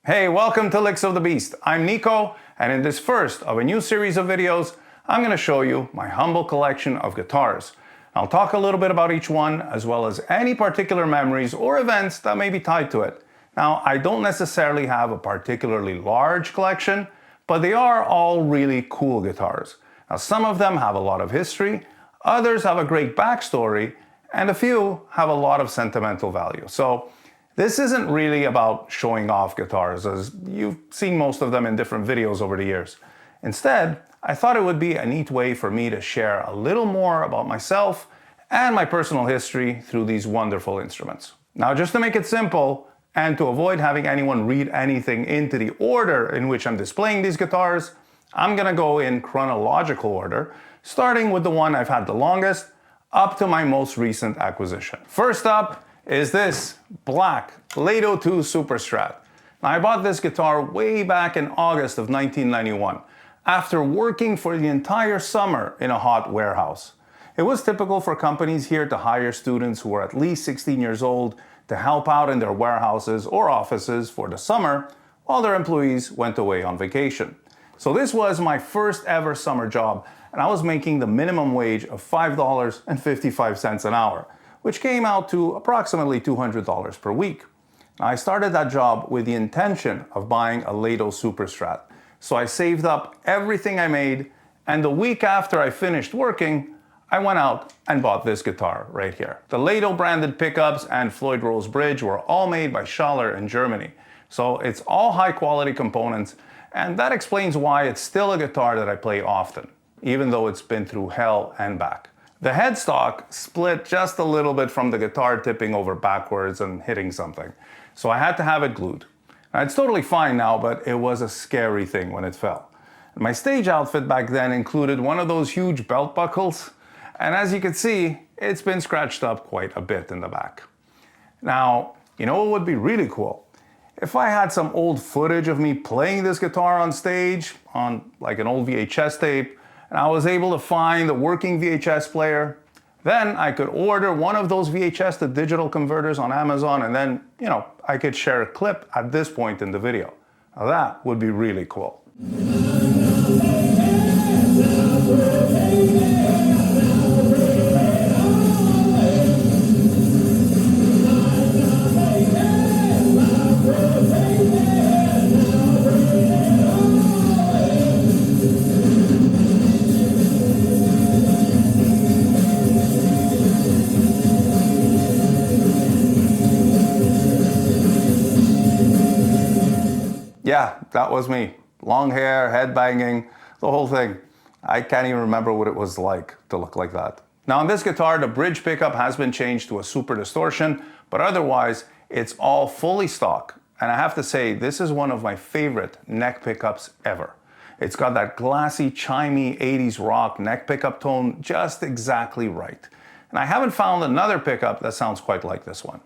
Hey, welcome to Licks of the Beast. I'm Nico, and in this first of a new series of videos, I'm going to show you my humble collection of guitars. I'll talk a little bit about each one, as well as any particular memories or events that may be tied to it. Now, I don't necessarily have a particularly large collection, but they are all really cool guitars. Now, some of them have a lot of history, others have a great backstory, and a few have a lot of sentimental value. So this isn't really about showing off guitars, as you've seen most of them in different videos over the years. Instead, I thought it would be a neat way for me to share a little more about myself and my personal history through these wonderful instruments. Now, just to make it simple, and to avoid having anyone read anything into the order in which I'm displaying these guitars, I'm gonna go in chronological order, starting with the one I've had the longest, up to my most recent acquisition. First up is this black Lado II Superstrat. Now, I bought this guitar way back in August of 1991, after working for the entire summer in a hot warehouse. It was typical for companies here to hire students who were at least 16 years old to help out in their warehouses or offices for the summer while their employees went away on vacation. So this was my first ever summer job, and I was making the minimum wage of $5.55 an hour, which came out to approximately $200 per week. Now, I started that job with the intention of buying a Lado Superstrat. So I saved up everything I made, and the week after I finished working, I went out and bought this guitar right here. The Lado branded pickups and Floyd Rose bridge were all made by Schaller in Germany. So it's all high quality components, and that explains why it's still a guitar that I play often, even though it's been through hell and back. The headstock split just a little bit from the guitar tipping over backwards and hitting something, so I had to have it glued. Now, it's totally fine now, but it was a scary thing when it fell. My stage outfit back then included one of those huge belt buckles, and as you can see, it's been scratched up quite a bit in the back. Now, you know what would be really cool? If I had some old footage of me playing this guitar on stage, on like an old VHS tape, and I was able to find a working VHS player, then I could order one of those VHS to digital converters on Amazon, and then, I could share a clip at this point in the video. Now that would be really cool. Yeah, that was me. Long hair, head banging, the whole thing. I can't even remember what it was like to look like that. Now on this guitar, the bridge pickup has been changed to a super distortion, but otherwise it's all fully stock. And I have to say, this is one of my favorite neck pickups ever. It's got that glassy, chimey 80s rock neck pickup tone just exactly right. And I haven't found another pickup that sounds quite like this one.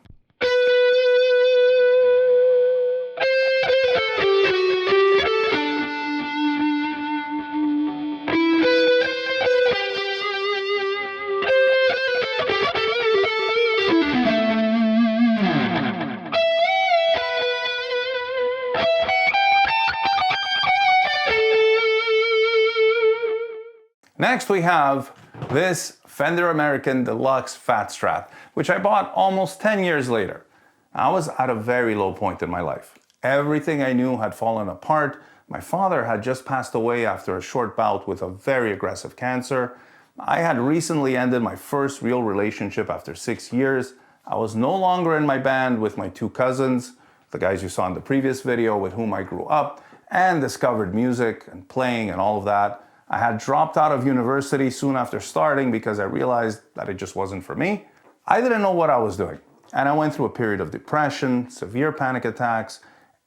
Next we have this Fender American Deluxe Fat Strat, which I bought almost 10 years later. I was at a very low point in my life. Everything I knew had fallen apart. My father had just passed away after a short bout with a very aggressive cancer. I had recently ended my first real relationship after 6 years. I was no longer in my band with my two cousins, the guys you saw in the previous video with whom I grew up and discovered music and playing and all of that. I had dropped out of university soon after starting because I realized that it just wasn't for me. I didn't know what I was doing, and I went through a period of depression, severe panic attacks,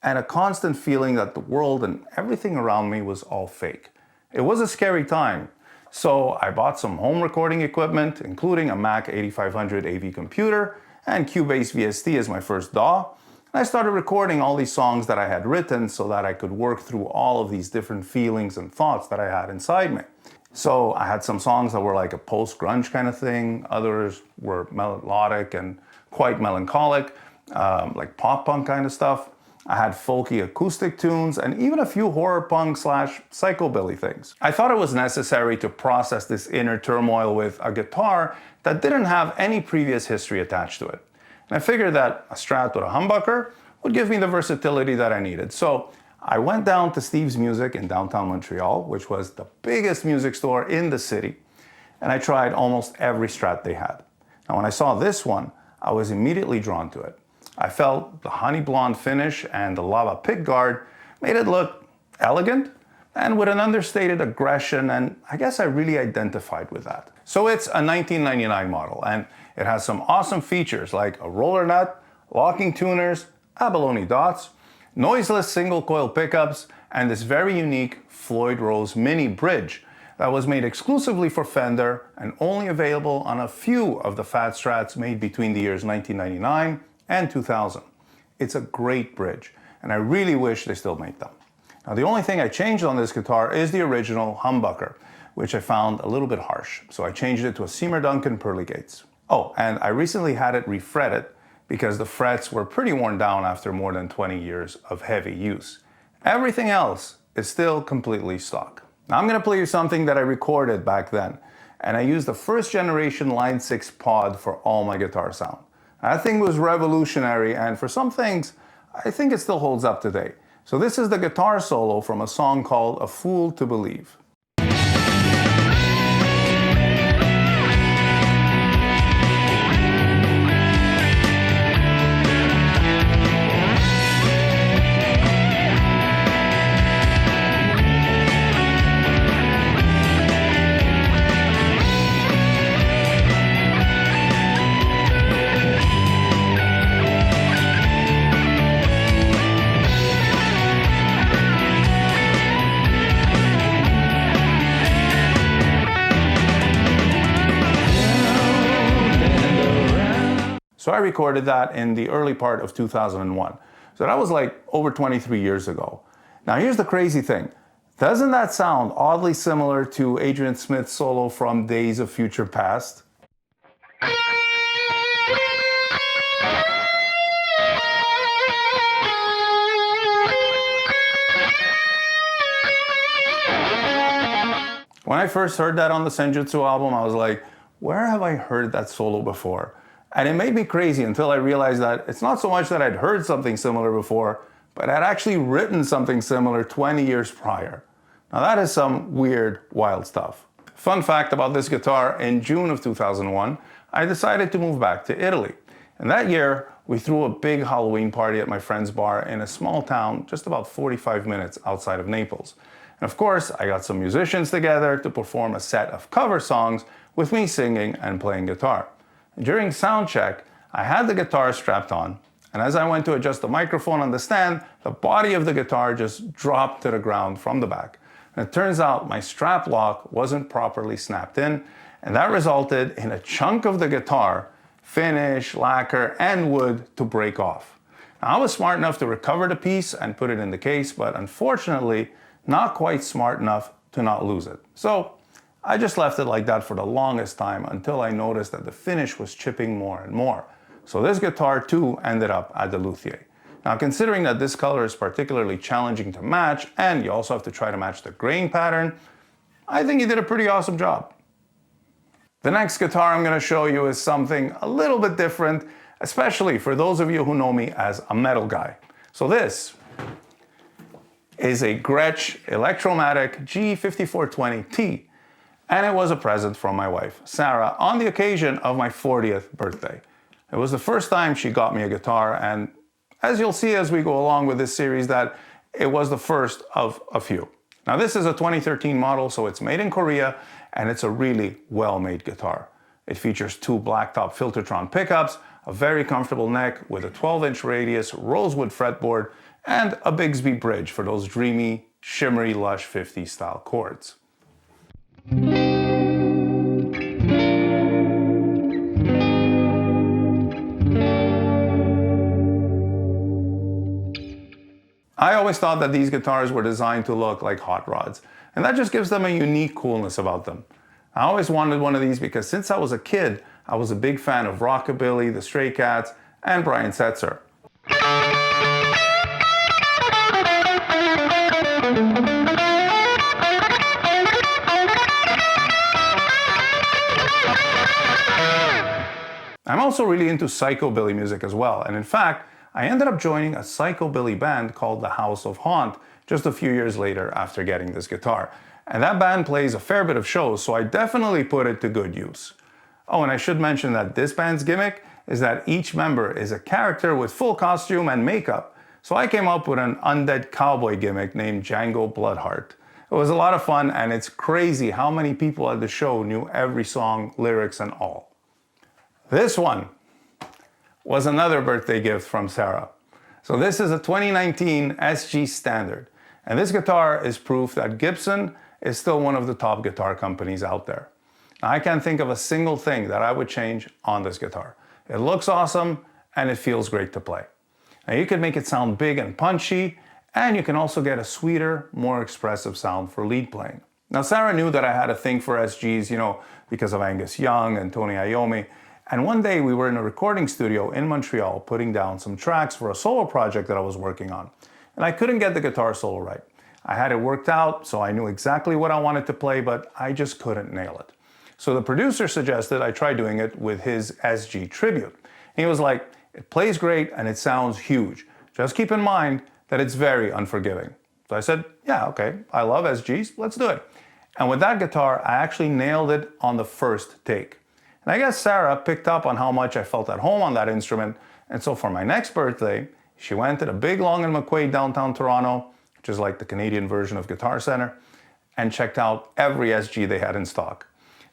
and a constant feeling that the world and everything around me was all fake. It was a scary time, so I bought some home recording equipment, including a Mac 8500 AV computer and Cubase VST as my first DAW. And I started recording all these songs that I had written so that I could work through all of these different feelings and thoughts that I had inside me. So I had some songs that were like a post-grunge kind of thing. Others were melodic and quite melancholic, like pop punk kind of stuff. I had folky acoustic tunes and even a few horror punk / psychobilly things. I thought it was necessary to process this inner turmoil with a guitar that didn't have any previous history attached to it. And I figured that a Strat with a humbucker would give me the versatility that I needed. So I went down to Steve's Music in downtown Montreal, which was the biggest music store in the city, and I tried almost every Strat they had. Now when I saw this one, I was immediately drawn to it. I felt the honey blonde finish and the lava pickguard made it look elegant and with an understated aggression, and I guess I really identified with that. So it's a 1999 model, and it has some awesome features like a roller nut, locking tuners, abalone dots, noiseless single coil pickups, and this very unique Floyd Rose mini bridge that was made exclusively for Fender and only available on a few of the Fat Strats made between the years 1999 and 2000. It's a great bridge, and I really wish they still made them. Now the only thing I changed on this guitar is the original humbucker, which I found a little bit harsh, so I changed it to a Seymour Duncan Pearly Gates. Oh, and I recently had it refretted because the frets were pretty worn down after more than 20 years of heavy use. Everything else is still completely stock. Now I'm gonna play you something that I recorded back then, and I used the first generation Line 6 pod for all my guitar sound. That thing was revolutionary, and for some things, I think it still holds up today. So this is the guitar solo from a song called A Fool to Believe. So I recorded that in the early part of 2001. So that was like over 23 years ago. Now here's the crazy thing. Doesn't that sound oddly similar to Adrian Smith's solo from Days of Future Past? When I first heard that on the Senjutsu album, I was like, where have I heard that solo before? And it made me crazy until I realized that it's not so much that I'd heard something similar before, but I'd actually written something similar 20 years prior. Now that is some weird, wild stuff. Fun fact about this guitar, in June of 2001, I decided to move back to Italy. And that year, we threw a big Halloween party at my friend's bar in a small town just about 45 minutes outside of Naples. And of course, I got some musicians together to perform a set of cover songs with me singing and playing guitar. During sound check, I had the guitar strapped on, and as I went to adjust the microphone on the stand, the body of the guitar just dropped to the ground from the back. And it turns out my strap lock wasn't properly snapped in, and that resulted in a chunk of the guitar, finish, lacquer, and wood to break off. Now, I was smart enough to recover the piece and put it in the case, but unfortunately, not quite smart enough to not lose it. So I just left it like that for the longest time until I noticed that the finish was chipping more and more. So this guitar too ended up at the luthier. Now considering that this color is particularly challenging to match and you also have to try to match the grain pattern, I think he did a pretty awesome job. The next guitar I'm going to show you is something a little bit different, especially for those of you who know me as a metal guy. So this is a Gretsch Electromatic G5420T. And it was a present from my wife, Sarah, on the occasion of my 40th birthday. It was the first time she got me a guitar, and as you'll see as we go along with this series, that it was the first of a few. Now this is a 2013 model, so it's made in Korea, and it's a really well-made guitar. It features two blacktop Filtertron pickups, a very comfortable neck with a 12-inch radius rosewood fretboard, and a Bigsby bridge for those dreamy, shimmery, lush 50s style chords. I always thought that these guitars were designed to look like hot rods, and that just gives them a unique coolness about them. I always wanted one of these because since I was a kid, I was a big fan of Rockabilly, the Stray Cats, and Brian Setzer. also really into psychobilly music as well, and in fact, I ended up joining a psychobilly band called the House of Haunt just a few years later after getting this guitar. And that band plays a fair bit of shows, so I definitely put it to good use. Oh, and I should mention that this band's gimmick is that each member is a character with full costume and makeup, so I came up with an undead cowboy gimmick named Django Bloodheart. It was a lot of fun, and it's crazy how many people at the show knew every song, lyrics, and all. This one was another birthday gift from Sarah. So this is a 2019 SG Standard, and this guitar is proof that Gibson is still one of the top guitar companies out there. Now, I can't think of a single thing that I would change on this guitar. It looks awesome, and it feels great to play. Now, you can make it sound big and punchy, and you can also get a sweeter, more expressive sound for lead playing. Now, Sarah knew that I had a thing for SGs, because of Angus Young and Tony Iommi, and one day we were in a recording studio in Montreal putting down some tracks for a solo project that I was working on, and I couldn't get the guitar solo right. I had it worked out, so I knew exactly what I wanted to play, but I just couldn't nail it. So the producer suggested I try doing it with his SG Tribute. And he was like, it plays great and it sounds huge. Just keep in mind that it's very unforgiving. So I said, yeah, okay, I love SGs, let's do it. And with that guitar, I actually nailed it on the first take. And I guess Sarah picked up on how much I felt at home on that instrument, and so for my next birthday, she went to the Big Long and McQuaid downtown Toronto, which is like the Canadian version of Guitar Center, and checked out every SG they had in stock.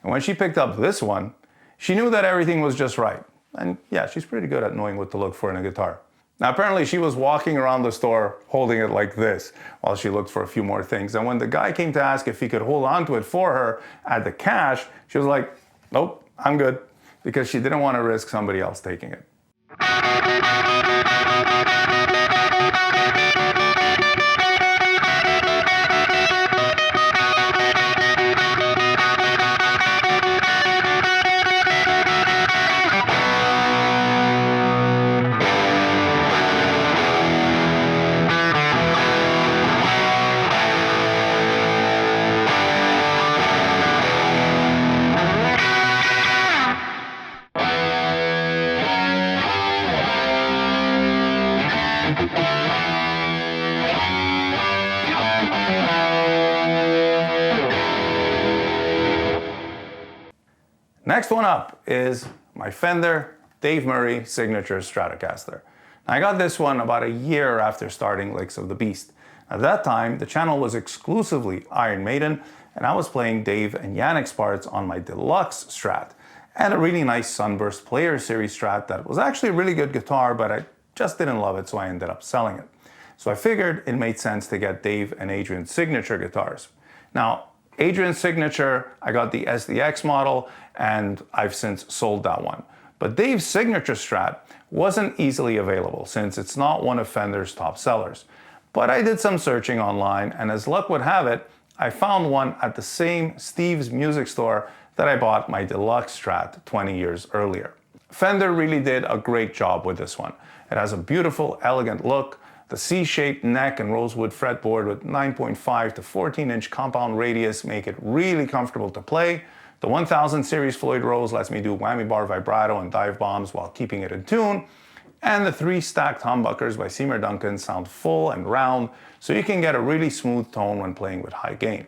And when she picked up this one, she knew that everything was just right. And yeah, she's pretty good at knowing what to look for in a guitar. Now, apparently she was walking around the store holding it like this while she looked for a few more things. And when the guy came to ask if he could hold on to it for her at the cash, she was like, nope, I'm good, because she didn't want to risk somebody else taking it. Next one up is my Fender Dave Murray Signature Stratocaster. I got this one about a year after starting Licks of the Beast. At that time, the channel was exclusively Iron Maiden, and I was playing Dave and Janick's parts on my Deluxe Strat, and a really nice Sunburst Player Series Strat that was actually a really good guitar, but I just didn't love it, so I ended up selling it. So I figured it made sense to get Dave and Adrian's signature guitars. Now, Adrian's signature, I got the SDX model, and I've since sold that one. But Dave's signature Strat wasn't easily available since it's not one of Fender's top sellers. But I did some searching online, and as luck would have it, I found one at the same Steve's Music Store that I bought my Deluxe Strat 20 years earlier. Fender really did a great job with this one. It has a beautiful, elegant look, the C-shaped neck and rosewood fretboard with 9.5 to 14-inch compound radius make it really comfortable to play. The 1000 series Floyd Rose lets me do whammy bar vibrato and dive bombs while keeping it in tune. And the 3 stacked humbuckers by Seymour Duncan sound full and round, so you can get a really smooth tone when playing with high gain.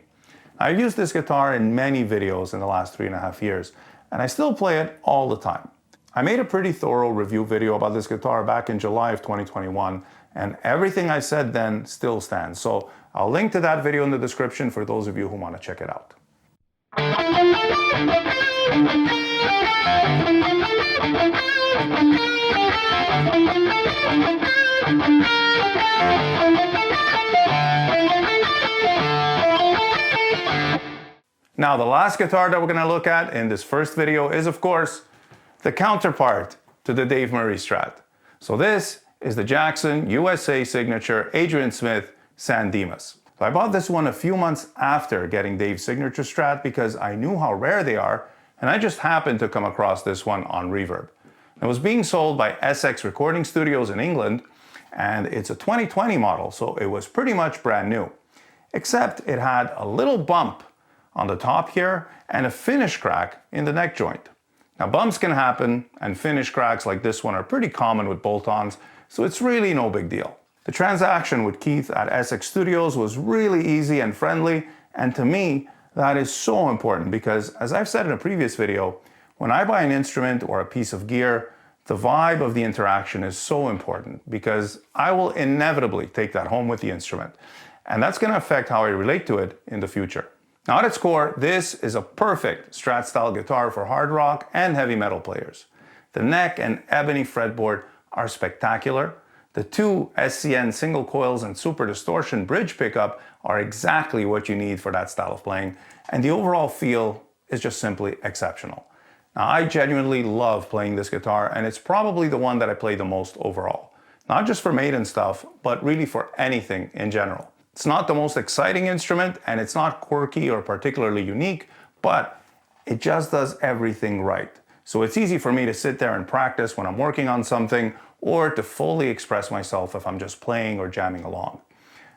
I've used this guitar in many videos in the last 3.5 years, and I still play it all the time. I made a pretty thorough review video about this guitar back in July of 2021, and everything I said then still stands. So I'll link to that video in the description for those of you who want to check it out. Now, the last guitar that we're going to look at in this first video is, of course, the counterpart to the Dave Murray Strat. So this is the Jackson USA Signature Adrian Smith San Dimas. So I bought this one a few months after getting Dave's signature Strat because I knew how rare they are, and I just happened to come across this one on Reverb. It was being sold by SX Recording Studios in England, and it's a 2020 model, so it was pretty much brand new. Except it had a little bump on the top here and a finish crack in the neck joint. Now bumps can happen, and finish cracks like this one are pretty common with bolt-ons, so it's really no big deal. The transaction with Keith at Essex Studios was really easy and friendly, and to me, that is so important because, as I've said in a previous video, when I buy an instrument or a piece of gear, the vibe of the interaction is so important because I will inevitably take that home with the instrument, and that's going to affect how I relate to it in the future. Now at its core, this is a perfect Strat style guitar for hard rock and heavy metal players. The neck and ebony fretboard are spectacular. The two SCN single coils and super distortion bridge pickup are exactly what you need for that style of playing, and the overall feel is just simply exceptional. Now I genuinely love playing this guitar, and it's probably the one that I play the most overall. Not just for maiden stuff, but really for anything in general. It's not the most exciting instrument, and it's not quirky or particularly unique, but it just does everything right. So it's easy for me to sit there and practice when I'm working on something, or to fully express myself if I'm just playing or jamming along.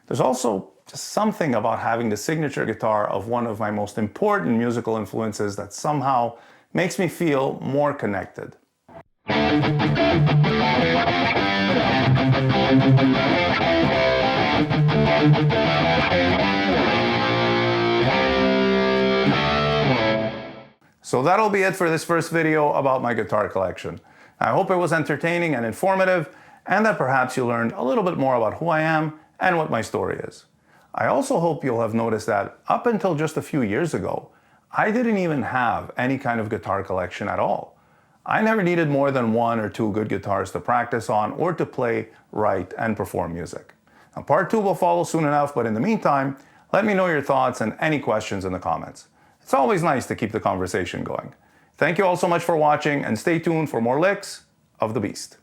There's also just something about having the signature guitar of one of my most important musical influences that somehow makes me feel more connected. So that'll be it for this first video about my guitar collection. I hope it was entertaining and informative, and that perhaps you learned a little bit more about who I am and what my story is. I also hope you'll have noticed that up until just a few years ago, I didn't even have any kind of guitar collection at all. I never needed more than one or two good guitars to practice on or to play, write, and perform music. Now, part 2 will follow soon enough, but in the meantime, let me know your thoughts and any questions in the comments. It's always nice to keep the conversation going. Thank you all so much for watching, and stay tuned for more licks of the beast.